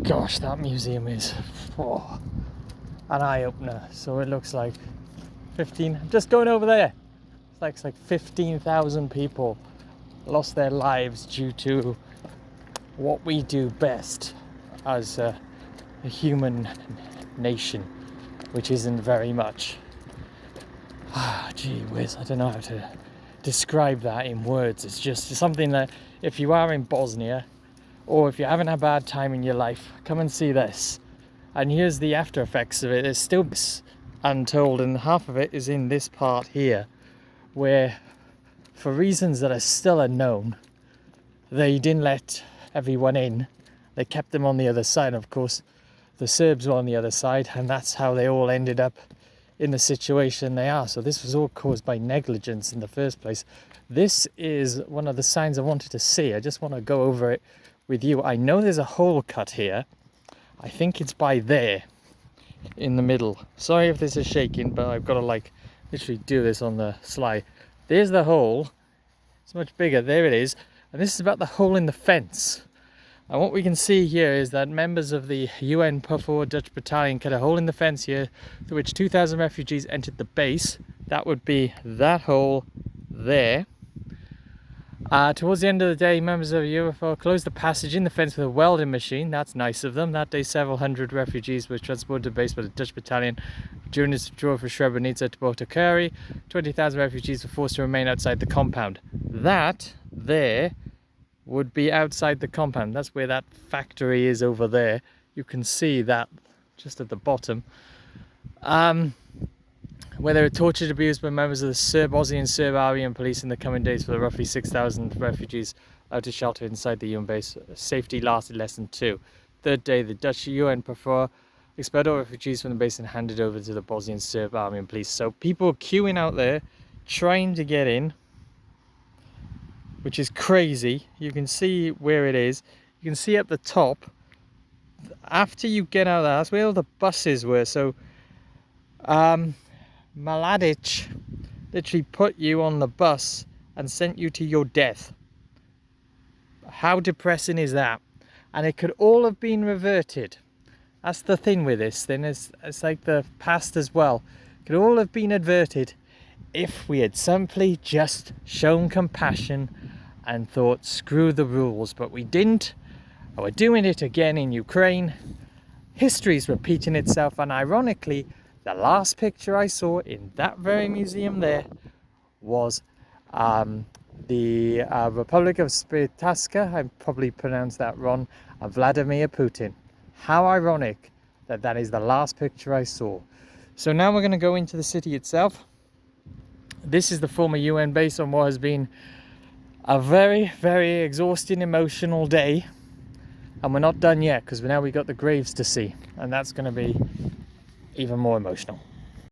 gosh, that museum is an eye-opener. So it looks like 15, just going over there, it's like 15,000 people lost their lives due to what we do best as a human nation, which isn't very much. Gee whiz, I don't know how to describe that in words. It's just something that if you are in Bosnia, or if you're having a bad time in your life, come and see this. And here's the after effects of it. It's still untold, and half of it is in this part here, where for reasons that are still unknown, they didn't let everyone in. They kept them on the other side. Of course, the Serbs were on the other side, and that's how they all ended up in the situation they are. So this was all caused by negligence in the first place. This is one of the signs I wanted to see. I just want to go over it with you. I know there's a hole cut here. I think it's by there in the middle. Sorry if this is shaking, but I've got to like literally do this on the sly. There's the hole. It's much bigger. There it is. And this is about the hole in the fence. And what we can see here is that members of the UN PUFOR Dutch battalion cut a hole in the fence here through which 2,000 refugees entered the base. That would be that hole there. Towards the end of the day, members of UFO closed the passage in the fence with a welding machine. That's nice of them. That day, several hundred refugees were transported to base by the Dutch battalion. During its withdrawal from Srebrenica to Botakari, 20,000 refugees were forced to remain outside the compound. That there would be outside the compound. That's where that factory is over there. You can see that just at the bottom. Where they were tortured, abused by members of the Aussie and Serb army and police in the coming days for the roughly 6,000 refugees out of shelter inside the UN base. Safety lasted less than 2. Third day, the Dutch UN PUFOR expelled all refugees from the base and handed over to the Bosnian Serb army and police. So people are queuing out there, trying to get in, which is crazy. You can see where it is. You can see at the top, after you get out of there, that's where all the buses were. So, Mladic literally put you on the bus and sent you to your death. How depressing is that? And it could all have been reverted. That's the thing with this thing. It's like the past as well. It could all have been averted if we had simply just shown compassion and thought, screw the rules. But we didn't. And we're doing it again in Ukraine. History's repeating itself, and ironically, the last picture I saw in that very museum there was the Republic of Srebrenica, I probably pronounced that wrong, Vladimir Putin. How ironic that that is the last picture I saw. So now we're going to go into the city itself. This is the former UN base on what has been a very, very exhausting, emotional day. And we're not done yet, because now we've got the graves to see. And that's going to be even more emotional.